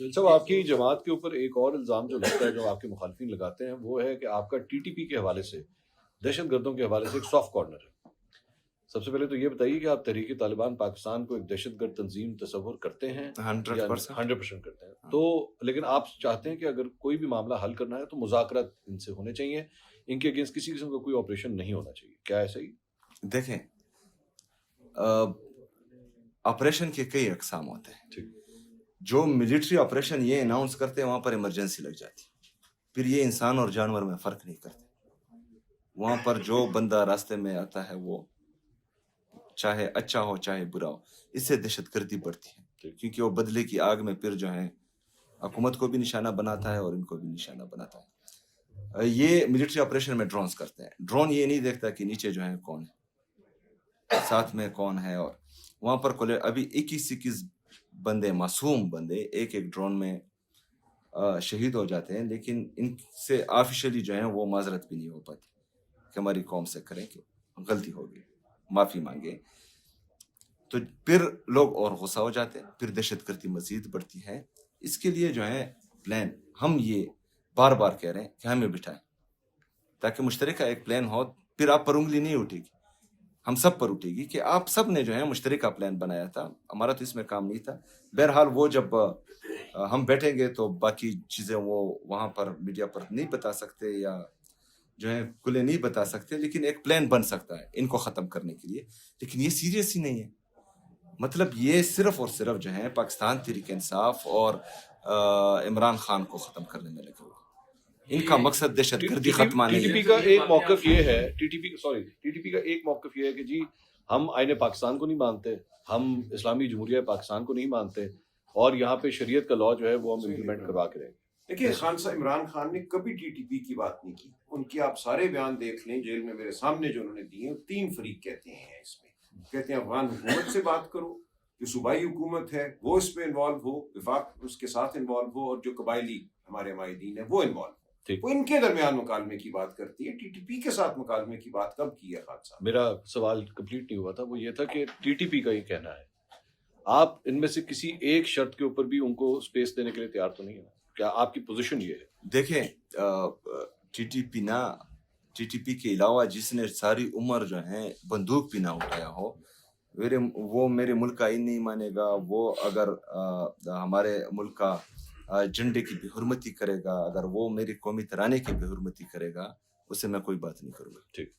صاحب आपकी जमात के ऊपर एक और इल्ज़ाम जो लगता है, जो आपके मुखालिफिन लगाते हैं, वो है कि आपका टीटीपी के हवाले से, दहशतगर्दों के हवाले से एक सॉफ्ट कॉर्नर है। सबसे पहले तो ये बताइए कि आप तहरीक तालिबान पाकिस्तान को एक दहशतगर्द तंजीम तस्वुर करते हैं या 100%। 100% करते हैं? तो लेकिन आप चाहते हैं कि अगर कोई भी मामला हल करना है तो मुज़ाकरात इनसे होने चाहिए, इनके अगेंस्ट किसी किस्म का कोई ऑपरेशन नहीं होना चाहिए। क्या है सही? देखें, ऑपरेशन के कई अकसाम होते हैं। ठीक। जो मिलिट्री ऑपरेशन ये अनाउंस करते हैं वहाँ पर इमरजेंसी लग जाती है, फिर ये इंसान और जानवर में फ़र्क नहीं करते। वहाँ पर जो बंदा रास्ते में आता है वो चाहे अच्छा हो चाहे बुरा हो, इससे दहशतगर्दी बढ़ती है, क्योंकि वो बदले की आग में फिर जो है हुकूमत को भी निशाना बनाता है और इनको भी निशाना बनाता है। ये मिलिट्री ऑपरेशन में ड्रोन्स करते हैं। ड्रोन ये नहीं देखता कि नीचे जो है कौन है, साथ में कौन है, और वहाँ पर अभी 21 बंदे, मासूम बंदे एक एक ड्रोन में शहीद हो जाते हैं, लेकिन इनसे ऑफिशियली जो है वो माजरत भी नहीं हो पाती कि हमारी कौम से करें कि गलती हो गई, माफ़ी मांगे। तो फिर लोग और गुस्सा हो जाते हैं, फिर दहशतगर्दी मजीद बढ़ती है। इसके लिए जो है प्लान हम ये बार बार कह रहे हैं कि हमें बिठाएं, ताकि मुश्तरका एक प्लान हो, फिर आप पर उंगली नहीं उठेगी, हम सब पर उठेगी कि आप सब ने जो है मुश्तरका प्लान बनाया था, हमारा तो इसमें काम नहीं था। बहरहाल वो जब हम बैठेंगे तो बाकी चीज़ें वो वहाँ पर मीडिया पर नहीं बता सकते या जो है खुले नहीं बता सकते, लेकिन एक प्लान बन सकता है इनको ख़त्म करने के लिए। लेकिन ये सीरियस ही नहीं है। मतलब ये सिर्फ और सिर्फ जो है पाकिस्तान तहरीक इंसाफ और इमरान खान को ख़त्म करने में लगे हुए। इनका मकसद दहशतगर्दी खत्मा नहीं टीटीपी है। का एक मौक़िफ़ ये है, टीटीपी का एक मौक़िफ़ ये है कि जी हम आईने पाकिस्तान को नहीं मानते, हम इस्लामी जमहूरिया पाकिस्तान को नहीं मानते, और यहाँ पे शरीयत का लॉ जो है वो हम इम्प्लीमेंट करवा के रहेंगे। देखिए, खान साहब इमरान खान ने कभी टीटीपी की बात नहीं की। उनके आप सारे बयान देख लें, जेल में मेरे सामने जो उन्होंने दिए, 3 फरीक कहते हैं इसमें। कहते हैं अफगान हुकूमत से बात करो, जो सूबाई हुकूमत है वो इस पे इन्वॉल्व हो, विफाक उसके साथ इन्वॉल्व हो, और जो कबायली हमारे माहिदीन है वो इन्वॉल्व हो। वो इनके दरमियान मुकालमे की बात करती है। टीटीपी के साथ मुकालमे की बात कब की है खान साहब? मेरा सवाल कंप्लीट नहीं हुआ था, वो ये था कि टीटीपी का ये कहना है, आप इनमें से किसी एक शर्त के ऊपर भी उनको स्पेस देने के लिए तैयार तो नहीं है? क्या आपकी पोजीशन ये है? देखें, टीटीपी के अलावा जिसने सारी उम्र जो है बंदूक भी ना उठाया हो, वो मेरे मुल्क का इन नहीं मानेगा। वो अगर हमारे मुल्क का झंडे की बेहुरमती करेगा, अगर वो मेरी कौमी तराने की बेहुरमती करेगा, उससे मैं कोई बात नहीं करूँगा। ठीक।